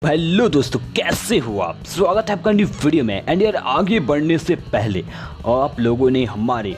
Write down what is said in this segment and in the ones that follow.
Hello दोस्तों, कैसे हो आप। स्वागत है आपका न्यू वीडियो में। एंड यार, आगे बढ़ने से पहले आप लोगों ने हमारे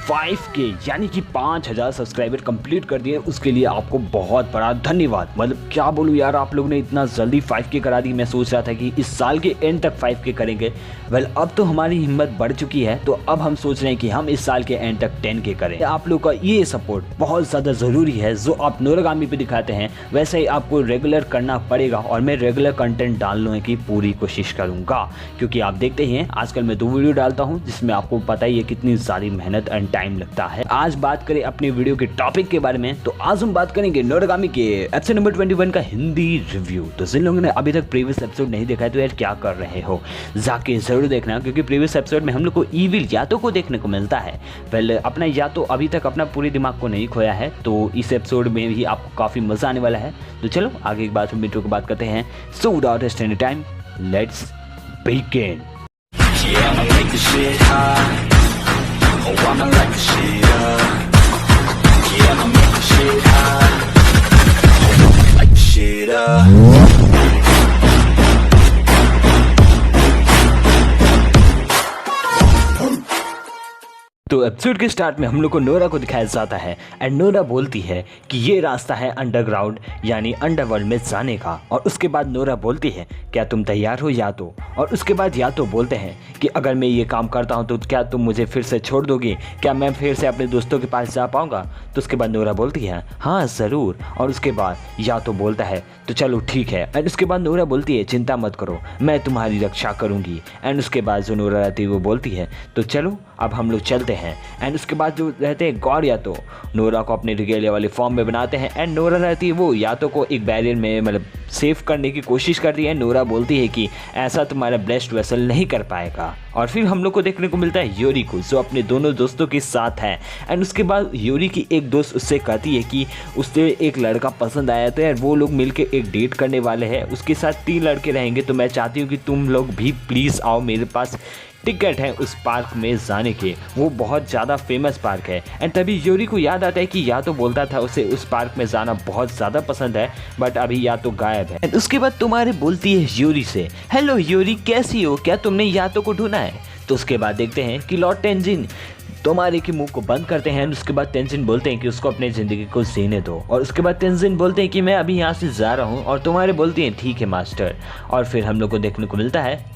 5K यानी कि 5000 सब्सक्राइबर कंप्लीट कर दिए, उसके लिए आपको बहुत बड़ा धन्यवाद। मतलब क्या बोलूँ यार, आप लोगों ने इतना जल्दी 5K करा दी। मैं सोच रहा था कि इस साल के एंड तक 5K करेंगे। वेल, अब तो हमारी हिम्मत बढ़ चुकी है, तो अब हम सोच रहे हैं कि हम इस साल के एंड तक 10K करें। आप लोग का ये सपोर्ट बहुत ज़्यादा ज़रूरी है। जो आप नोरागामी पे दिखाते हैं वैसे ही आपको रेगुलर करना पड़ेगा, और मैं रेगुलर कंटेंट डालने की पूरी कोशिश करूँगा। क्योंकि आप देखते हैं आजकल मैं 2 वीडियो डालता हूँ, जिसमें आपको पता ही है कितनी सारी मेहनत एंड टाइम लगता है। आज बात करें अपने वीडियो के टॉपिक के बारे में, तो आज हम बात करेंगे नोरागामी के एपिसोड नंबर 21 का हिंदी रिव्यू। तो जिन लोगों ने अभी तक प्रीवियस एपिसोड नहीं देखा है तो यार क्या कर रहे हो, जाके जरूर देखना। क्योंकि प्रीवियस एपिसोड में हम लोग को ईविल यातो को देखने को मिलता है। पहले अपना यातो अभी तक अपना पूरे दिमाग को नहीं खोया है, तो इस एपिसोड में भी आपको काफी मजा आने वाला है। तो चलो आगे एक बात वीडियो की बात करते हैं। So without wasting any time, let's begin. Oh, I'ma light the shit up. Yeah, I'ma make the shit hot. Oh, light the shit up. तो एपिसोड के स्टार्ट में हम लोग को नोरा को दिखाया जाता है एंड नोरा बोलती है कि ये रास्ता है अंडरग्राउंड यानी अंडरवर्ल्ड में जाने का। और उसके बाद नोरा बोलती है, क्या तुम तैयार हो यातो। और उसके बाद यातो बोलते हैं कि अगर मैं ये काम करता हूँ तो क्या तुम मुझे फिर से छोड़ दोगे, क्या मैं फिर से अपने दोस्तों के पास जा पाऊँगा। तो उसके बाद नोरा बोलती है, हाँ ज़रूर। और उसके बाद यातो बोलता है, तो चलो ठीक है। एंड उसके बाद नोरा बोलती है, चिंता मत करो, मैं तुम्हारी रक्षा करूँगी। एंड उसके बाद जो नोरा रहती है वो बोलती है, तो चलो अब हम लोग चलते हैं। एंड उसके बाद जो रहते हैं गॉड यातो नोरा को अपने रिगेलिया वाले फॉर्म में बनाते हैं। एंड नोरा रहती है वो यातो को एक बैरियर में मतलब सेफ करने की कोशिश करती है। नोरा बोलती है कि ऐसा तुम्हारा ब्लेस्ड वेसल नहीं कर पाएगा। और फिर हम लोग को देखने को मिलता है यूरी को, जो अपने दोनों दोस्तों के साथ है। एंड उसके बाद यूरी की एक दोस्त उससे कहती है कि उससे एक लड़का पसंद आया, तो यार वो लोग मिलके एक डेट करने वाले हैं। उसके साथ 3 लड़के रहेंगे, तो मैं चाहती हूँ कि तुम लोग भी प्लीज़ आओ, मेरे पास टिकट है उस पार्क में जाने के। वो बहुत ज़्यादा फेमस पार्क है। एंड तभी यूरी को याद आता है कि या तो बोलता था उसे उस पार्क में जाना बहुत ज़्यादा पसंद है, बट अभी या तो गायब है। एंड उसके बाद तुम्हारे बोलती है यूरी से, हेलो यूरी कैसी हो, क्या तुमने यातो को ढूंढा है। तो उसके बाद देखते हैं कि लॉर्ड टेंजिन तुम्हारे के मुंह को बंद करते हैं। उसके बाद तेंजिन बोलते हैं कि उसको अपनी ज़िंदगी को जीने दो। और उसके बाद तेंजिन बोलते हैं कि मैं अभी यहाँ से जा रहा हूँ। और तुम्हारे बोलती हैं, ठीक है मास्टर। और फिर हम लोग को देखने को मिलता है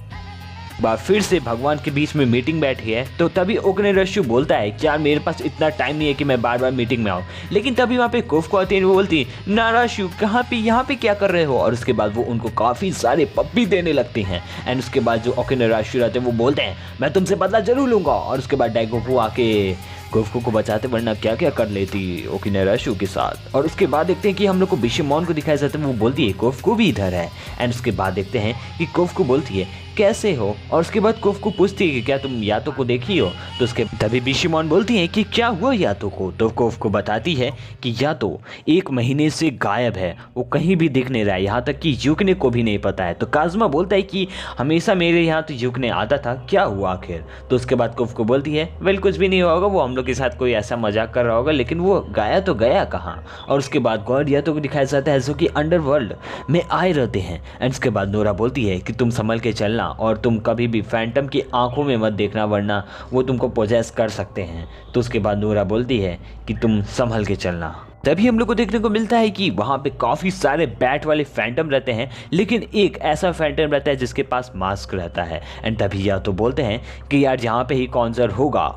बार फिर से भगवान के बीच में मीटिंग बैठी है। तो तभी ओकनेराशु बोलता है कि यार मेरे पास इतना टाइम नहीं है कि मैं बार बार मीटिंग में आऊँ। लेकिन तभी वहाँ पे कोफ्को आती है, वो बोलती है, नाराशु कहाँ पे यहाँ पे क्या कर रहे हो। और उसके बाद वो उनको काफ़ी सारे पप्पी देने लगती हैं। एंड उसके बाद जो ओकनेराशु रहते हैं वो बोलते हैं, मैं तुमसे बदला जरूर लूँगा। और उसके बाद डाइगोकू आके कोफ्को को बचाते, वरना क्या क्या कर लेती ओकिनेराशु के साथ। और उसके बाद देखते हैं कि हम लोग को बिशिमोन को दिखाया जाता है, वो बोलती है कोफ्को भी इधर है। एंड उसके बाद देखते हैं कि कोफ्को बोलती है, कैसे हो। और उसके बाद कोफ्को पूछती है कि क्या तुम यातो को देखी हो। तो उसके तभी बिशिमोन बोलती है कि क्या हुआ यातो को। तो कोफ्को बताती है कि यातो 1 महीने से गायब है, वो कहीं भी दिख नहीं रहा है, यहाँ तक कि युकने को भी नहीं पता है। तो काज़ुमा बोलता है कि हमेशा मेरे यहाँ तो युकने आता था, क्या हुआ आखिर। तो उसके बाद कोफ्को बोलती है, वेल कुछ भी नहीं होगा, वो हम लोग के साथ कोई ऐसा मजाक कर रहा होगा, लेकिन वो गाया तो गया कहाँ। और उसके बाद गॉड यातो को दिखाया जाता है जो कि अंडरवर्ल्ड में आए रहते हैं। एंड उसके बाद नोरा बोलती है कि तुम संभल के चलना, और तुम कभी भी फैंटम की आंखों में मत देखना, वरना वो तुमको पोजेस कर सकते हैं। तो उसके बाद नोरा बोलती है कि तुम संभल के चलना। तभी हम लोग को देखने को मिलता है कि वहाँ पे काफ़ी सारे बैट वाले फैंटम रहते हैं, लेकिन एक ऐसा फैंटम रहता है जिसके पास मास्क रहता है। एंड तभी या तो बोलते हैं कि यार यहाँ पे ही कॉन्सर्ट होगा।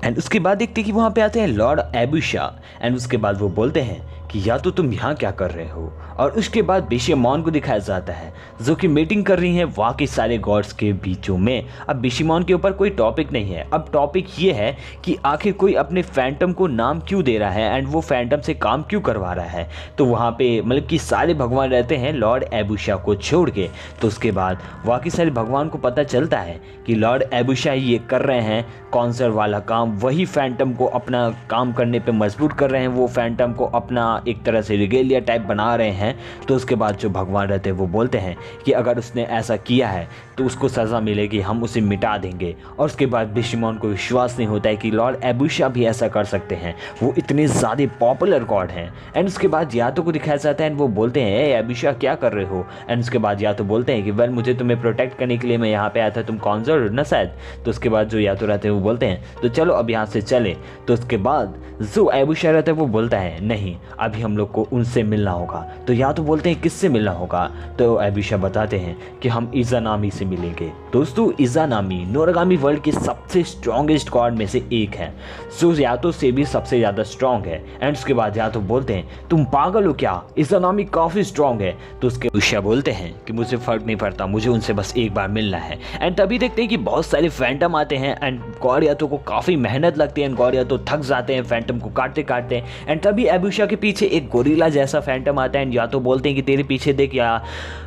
एंड उसके बाद देखते हैं कि वहाँ पे आते हैं लॉर्ड एबुशा। एंड उसके बाद वो बोलते हैं कि या तो तुम यहाँ क्या कर रहे हो। और उसके बाद बिशिमोन को दिखाया जाता है जो कि मीटिंग कर रही है वहाँ के सारे गॉड्स के बीचों में। अब बिशिमोन के ऊपर कोई टॉपिक नहीं है, अब टॉपिक ये है कि आखिर कोई अपने फैंटम को नाम क्यों दे रहा है एंड वो फैंटम से काम क्यों करवा रहा है। तो वहाँ पे मतलब कि सारे भगवान रहते हैं लॉर्ड एबुशा को छोड़ के। तो उसके बाद वहाँ के सारे भगवान को पता चलता है कि लॉर्ड एबुशा ये कर रहे हैं कॉन्सर्ट वाला काम, वही फैंटम को अपना काम करने पे मजबूर कर रहे हैं, वो फैंटम को अपना एक तरह से रिगेलिया टाइप बना रहे हैं। तो उसके बाद जो भगवान रहते हैं वो बोलते हैं कि अगर उसने ऐसा किया है तो उसको सज़ा मिलेगी, हम उसे मिटा देंगे। और उसके बाद बिशिमोन को विश्वास नहीं होता है कि लॉर्ड एबुशा भी ऐसा कर सकते हैं, वो इतने ज़्यादा पॉपुलर गॉड हैं। एंड उसके बाद यातो को दिखाया जाता है एंड वो बोलते हैं ए एबुशा क्या कर रहे हो। एंड उसके बाद यातो बोलते हैं कि वेल मुझे तुम्हें प्रोटेक्ट करने के लिए मैं यहाँ पे आया था, तुम कॉन्जर ना शायद। तो उसके बाद जो यातो रहते हैं वो बोलते हैं तो चलो अब यहाँ से चले। तो उसके बाद जो एबुशा रहता है वो बोलता है नहीं, अभी हम लोग को उनसे मिलना होगा। तो यातो बोलते हैं किससे मिलना होगा। तो एबुशा बताते हैं कि हम इज़ानामी से मिलेंगे। दोस्तों इज़ानामी नोरागामी वर्ल्ड के सबसे स्ट्रॉन्गेस्ट गॉड में से एक है, जो यातो से भी सबसे ज़्यादा स्ट्रॉन्ग है। एंड उसके बाद यातो बोलते हैं तुम पागल हो क्या, इज़ानामी काफ़ी स्ट्रॉन्ग है। तो उसके एबुशा बोलते हैं कि मुझे फ़र्क नहीं पड़ता, मुझे उनसे बस एक बार मिलना है। एंड तभी देखते हैं कि बहुत सारे फैंटम आते हैं एंड गॉड यातो को काफ़ी मेहनत लगती है। गॉड यातो थक जाते हैं फैंटम को काटते काटते। एंड तभी एबुशा के पीछे एक गोरिल्ला जैसा फैंटम आता है एंड यातो बोलते हैं कि तेरे पीछे देख या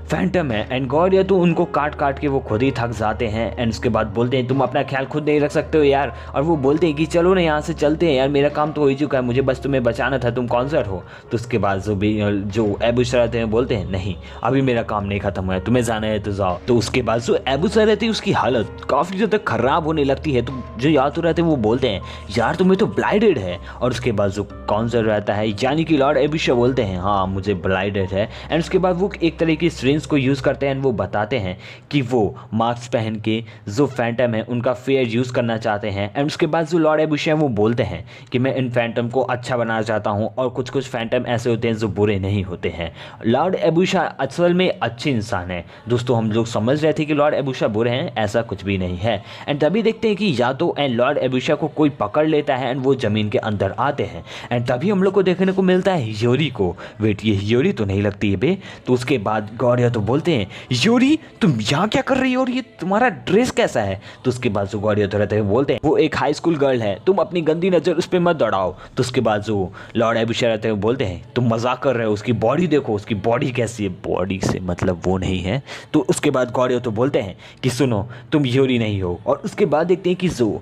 फैंटम है। एंड गॉड यातो उनको काट काट के वो खुद ही थक जाते हैं। एंड उसके बाद बोलते हैं तुम अपना ख्याल खुद नहीं रख सकते हो यार। और वो बोलते हैं कि चलो ना यहाँ से चलते हैं यार, मेरा काम तो हो ही चुका है, मुझे बस तुम्हें बचाना था, तुम कॉन्सर्ट हो। तो उसके बाद जो एबुशा रहते हैं बोलते हैं नहीं अभी मेरा काम नहीं खत्म हुआ है, तुम्हें जाना है तो जाओ। तो उसके बाद जो एबुशा रहती है उसकी हालत काफ़ी ज़्यादा खराब होने लगती है। तो जो यातो रहते हैं वो बोलते हैं यार तुम्हें तो ब्लाइंडेड है। और उसके बाद जो कॉन्सर्ट रहता है यानी कि लॉर्ड एबुशा बोलते हैं हाँ मुझे ब्लाइंडेड है। एंड उसके बाद वो एक तरह की सिरिंज को यूज़ करते हैं। वो बताते हैं कि वो मास्क पहन के जो फैंटम है उनका फेयर यूज़ करना चाहते हैं। एंड उसके बाद जो लॉर्ड एबुशा हैं वो बोलते हैं कि मैं इन फैंटम को अच्छा बनाना चाहता हूँ और कुछ कुछ फैंटम ऐसे होते हैं जो बुरे नहीं होते हैं। लॉर्ड एबुशा असल में अच्छे इंसान है। दोस्तों हम लोग समझ रहे थे कि लॉर्ड एबुशा बुरे हैं, ऐसा कुछ भी नहीं है। एंड तभी देखते हैं कि यातो एंड लॉर्ड एबुशा को कोई पकड़ लेता है एंड वो ज़मीन के अंदर आते हैं। एंड तभी हम लोग को देखने को मिलता है हियोरी को। वेट ये हियोरी तो नहीं लगती है बे। तो उसके बाद गॉड यातो बोलते हैं हियोरी तुम यहाँ क्या कर रही हो और ये तुम्हारा ड्रेस कैसा है। तो उसके बाद जो गॉड यातो रहते हैं बोलते हैं वो एक हाई स्कूल गर्ल है, तुम अपनी गंदी नज़र उस पर मत दौड़ाओ। तो उसके बाद जो लॉर्ड एबुशा रहते हैं वो बोलते हैं तुम मजाक कर रहे हो, उसकी बॉडी देखो, उसकी बॉडी कैसी है। बॉडी से मतलब वो नहीं है। तो उसके बाद गॉड यातो बोलते हैं कि सुनो तुम हियोरी नहीं हो। और उसके बाद देखते हैं कि जो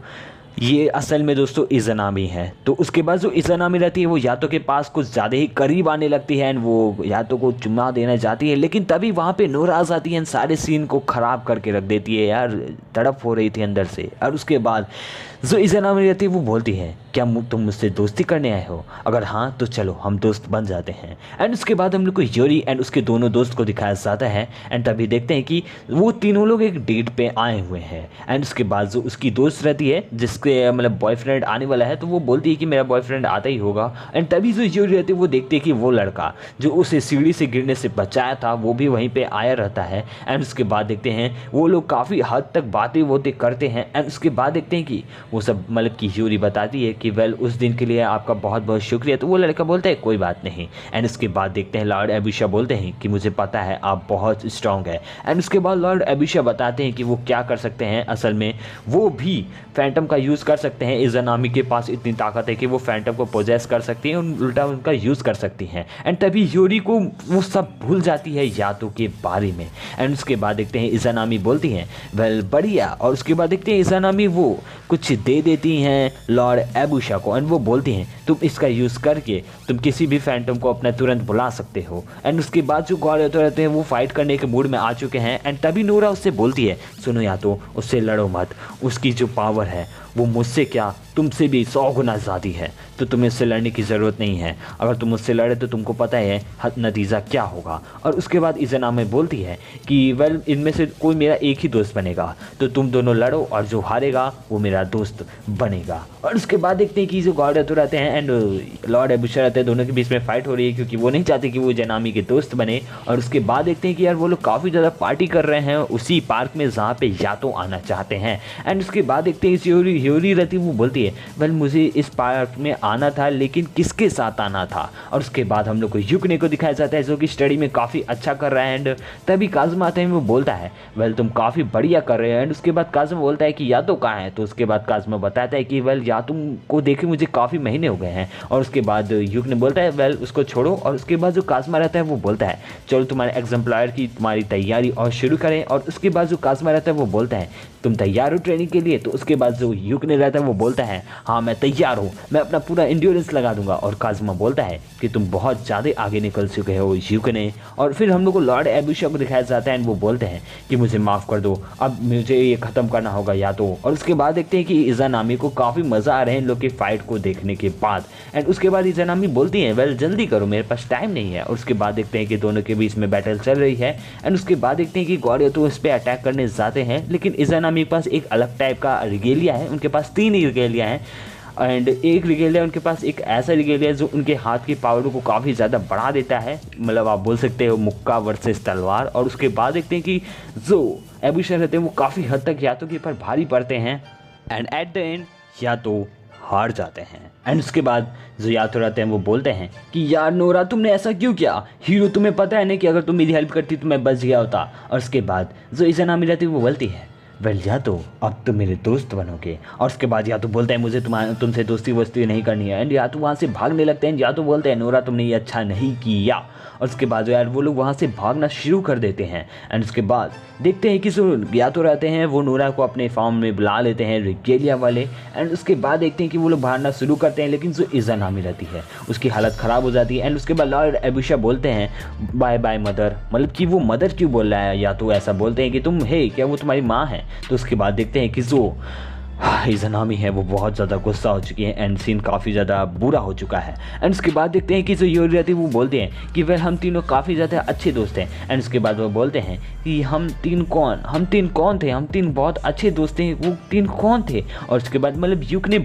ये असल में दोस्तों इज़ानामी है। तो उसके बाद जो इज़ानामी रहती है वो यातो के पास कुछ ज़्यादा ही करीब आने लगती है एंड वो यातो को चुम्मा देना चाहती है। लेकिन तभी वहाँ पे नोरा आ जाती है एंड सारे सीन को ख़राब करके रख देती है यार, तड़प हो रही थी अंदर से। और उसके बाद जो इज़ानामी रहती है वो बोलती है क्या तुम मुझसे दोस्ती करने आए हो, अगर हाँ तो चलो हम दोस्त बन जाते हैं। एंड उसके बाद हम लोग को हियोरी एंड उसके दोनों दोस्त को दिखाया जाता है। एंड तभी देखते हैं कि वो तीनों लोग एक डेट पे आए हुए हैं। एंड उसके बाद जो उसकी दोस्त रहती है जिसके मतलब बॉयफ्रेंड आने वाला है, तो वो बोलती है कि मेरा बॉयफ्रेंड आता ही होगा। एंड तभी जो हियोरी रहती है वो देखती है कि वो लड़का जो उसे सीढ़ी से गिरने से बचाया था वो भी वहीं पर आया रहता है। एंड उसके बाद देखते हैं वो लोग काफ़ी हद तक बातें वोतें करते हैं। एंड उसके बाद देखते हैं कि वो सब मतलब कि हियोरी बताती है कि वेल उस दिन के लिए आपका बहुत बहुत शुक्रिया। तो वो लड़का बोलता है कोई बात नहीं। एंड उसके बाद देखते हैं लॉर्ड एबुशा बोलते हैं कि मुझे पता है आप बहुत स्ट्रांग है। एंड उसके बाद लॉर्ड एबुशा बताते हैं कि वो क्या कर सकते हैं, असल में वो भी फैंटम का यूज़ कर सकते हैं। इज़ानामी के पास इतनी ताकत है कि वो फैंटम को पोजेस कर सकती हैं और उल्टा उनका यूज़ कर सकती हैं। एंड तभी हियोरी को वो सब भूल जाती है यातो के बारे में। एंड उसके बाद देखते हैं इज़ानामी बोलती हैं वेल बढ़िया। और उसके बाद देखते हैं इज़ानामी वो कुछ दे देती हैं लॉर्ड एबुशा को एंड वो बोलती हैं तुम इसका यूज़ करके तुम किसी भी फैंटम को अपना तुरंत बुला सकते हो। एंड उसके बाद जो गॉड यातो रहते हैं वो फाइट करने के मूड में आ चुके हैं। एंड तभी नोरा उससे बोलती है सुनो यातो उससे लड़ो मत, उसकी जो पावर है वो मुझसे क्या तुमसे भी 100 गुना ज़्यादा है, तो तुम्हें उससे लड़ने की ज़रूरत नहीं है। अगर तुम उससे लड़े तो तुमको पता है नतीजा क्या होगा। और उसके बाद इज़ानामी बोलती है कि वेल इनमें से कोई मेरा एक ही दोस्त बनेगा, तो तुम दोनों लड़ो और जो हारेगा वो मेरा दोस्त बनेगा। और उसके बाद देखते हैं कि जो गॉड यातो रहते हैं एंड लॉर्ड एबुशा रहते हैं, दोनों के बीच में फ़ाइट हो रही है क्योंकि वो नहीं चाहते कि वो इज़ानामी के दोस्त बने। और उसके बाद देखते हैं कि यार वो लोग काफ़ी ज़्यादा पार्टी कर रहे हैं उसी पार्क में जहाँ पे यातो आना चाहते हैं। एंड उसके बाद देखते हैं हियोरी रहती है वो बोलती है वेल मुझे इस पार्क में आना था लेकिन किसके साथ आना था। और उसके बाद हम लोग को युकने को दिखाया जाता है जो कि स्टडी में काफ़ी अच्छा कर रहा है। एंड तभी काज़मा आते हैं वो बोलता है वेल तुम काफ़ी बढ़िया कर रहे हो। एंड उसके बाद काज़मा बोलता है कि यातो कहाँ है। तो उसके बाद काज़मा बताता है कि वेल यातो को देखे मुझे काफ़ी महीने हो गए हैं। और उसके बाद युकने बोलता है वेल उसको छोड़ो। और उसके बाद जो काज़मा रहता है वो बोलता है चलो तुम्हारे एग्जाम्पलर की तुम्हारी तैयारी और शुरू करें। और उसके बाद जो काज़मा रहता है वो बोलता है तुम तैयार हो ट्रेनिंग के लिए? तो उसके बाद जो यूकने रहता है वो बोलता है हाँ मैं तैयार हूँ, मैं अपना पूरा इंड्योरेंस लगा दूंगा। और काज़ुमा बोलता है कि तुम बहुत ज़्यादा आगे निकल चुके हो यूकने। और फिर हम लोग को लॉर्ड एबुशा को दिखाया जाता है एंड वो बोलते हैं कि मुझे माफ़ कर दो, अब मुझे ये ख़त्म करना होगा या तो। और उसके बाद देखते हैं कि इज़ानामी को काफ़ी मज़ा आ रहे हैं इन लोग की फ़ाइट को देखने के बाद। एंड उसके बाद इज़ानामी बोलती हैं वेल जल्दी करो, मेरे पास टाइम नहीं है। और उसके बाद देखते हैं कि दोनों के बीच में बैटल चल रही है। एंड उसके बाद देखते हैं कि गॉर्डियो तो इस पर अटैक करने जाते हैं, लेकिन इज़ानामी के पास एक अलग टाइप का रिगेलिया है। उनके पास 3 रिगेलिया हैं एंड एक रिगेलिया उनके पास एक ऐसा रिगेलिया जो उनके हाथ की पावर को काफ़ी ज़्यादा बढ़ा देता है, मतलब आप बोल सकते हो मुक्का वर्सेस तलवार। और उसके बाद देखते हैं कि जो एबुशा रहते हैं वो काफ़ी हद तक यातो के ऊपर भारी पड़ते हैं एंड एट द एंड यातो हार जाते हैं। एंड उसके बाद जो यातो रहते हैं वो बोलते हैं कि यार नोरा तुमने ऐसा क्यों किया? हीरो तुम्हें पता है ना कि अगर तुम मेरी हेल्प करती तो मैं बच गया होता। और उसके बाद जो इज़ानामी रहती है वो बोलती है वेल या तो अब तुम मेरे दोस्त बनोगे। और उसके बाद या तो बोलता है मुझे तुमसे दोस्ती वोस्ती नहीं करनी है। एंड या तो वहाँ से भागने लगते हैं, या तो बोलते हैं नोरा तुमने ये अच्छा नहीं किया। और उसके बाद यार वो लोग वहाँ से भागना शुरू कर देते हैं। एंड उसके बाद देखते हैं कि जो या तो रहते हैं वो नोरा को अपने फार्म में बुला लेते हैं रिगेलिया वाले। एंड उसके बाद देखते हैं कि वो लोग भागना शुरू करते हैं, लेकिन जो इज़ानामी रहती है उसकी हालत ख़राब हो जाती है। एंड उसके बाद लॉर्ड एबुशा बोलते हैं बाय बाय मदर, मतलब कि वो मदर क्यों बोल रहा है, या तो ऐसा बोलते हैं कि तुम हे क्या वो तुम्हारी माँ है। तो उसके बाद देखते हैं कि जो इज़ानामी है वो बहुत ज़्यादा गुस्सा हो चुकी है एंड सीन काफ़ी ज़्यादा बुरा हो चुका है। एंड उसके बाद देखते हैं कि जो योरी रहती है वो बोलते हैं कि वह हम तीनों काफ़ी ज़्यादा अच्छे दोस्त हैं। एंड उसके बाद वो बोलते हैं कि हम तीन कौन थे, हम तीन बहुत अच्छे दोस्त हैं, वो 3 कौन थे। और उसके बाद मतलब यूकने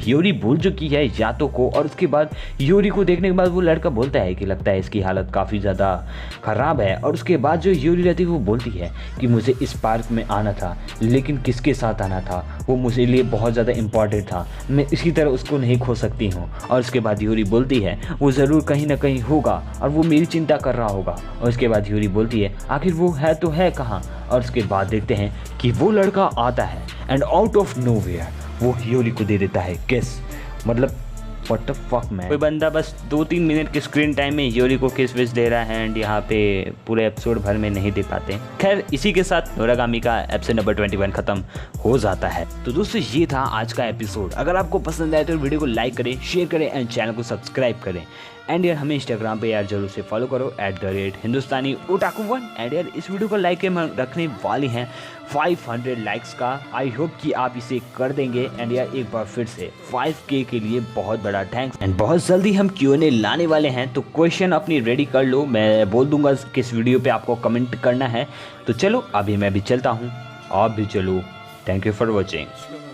योरी भूल चुकी है यातो को। और उसके बाद योरी को देखने के बाद वो लड़का बोलता है कि लगता है इसकी हालत काफ़ी ज़्यादा ख़राब है। और उसके बाद जो योरी रहती है वो बोलती है कि मुझे इस पार्क में आना था, लेकिन किसके साथ आना था, वो मुझे लिए बहुत ज़्यादा इम्पॉर्टेंट था, मैं इसी तरह उसको नहीं खो सकती हूँ। और उसके बाद यूरी बोलती है वो ज़रूर कहीं ना कहीं होगा और वो मेरी चिंता कर रहा होगा। और उसके बाद यूरी बोलती है आखिर वो है तो है कहाँ। और उसके बाद देखते हैं कि वो लड़का आता है एंड आउट ऑफ नोवेयर वो यूरी को दे देता है किस, मतलब व्हाट द फक मैन। कोई बंदा बस 2-3 मिनट के स्क्रीन टाइम में यूरी को किस विश दे रहा है एंड यहाँ पे पूरे एपिसोड भर में नहीं दे पाते। खैर इसी के साथ नोरागामी का एपिसोड नंबर 21 खत्म हो जाता है। तो दोस्तों ये था आज का एपिसोड। अगर आपको पसंद आए तो वीडियो को लाइक करें, शेयर करें एंड चैनल को सब्सक्राइब करें। एंड यार हमें इंस्टाग्राम पे यार जरूर से फॉलो करो @hindustaniotaku1। एंड यार इस वीडियो को लाइक हम रखने वाले हैं 500 लाइक्स का। आई होप कि आप इसे कर देंगे। एंड यार एक बार फिर से 5K के लिए बहुत बड़ा थैंक्स। एंड बहुत जल्दी हम Q&A लाने वाले हैं, तो क्वेश्चन अपनी रेडी कर लो, मैं बोल दूंगा किस वीडियो पे आपको कमेंट करना है। तो चलो अभी मैं भी चलता हूँ, आप भी चलो। Thank you for watching.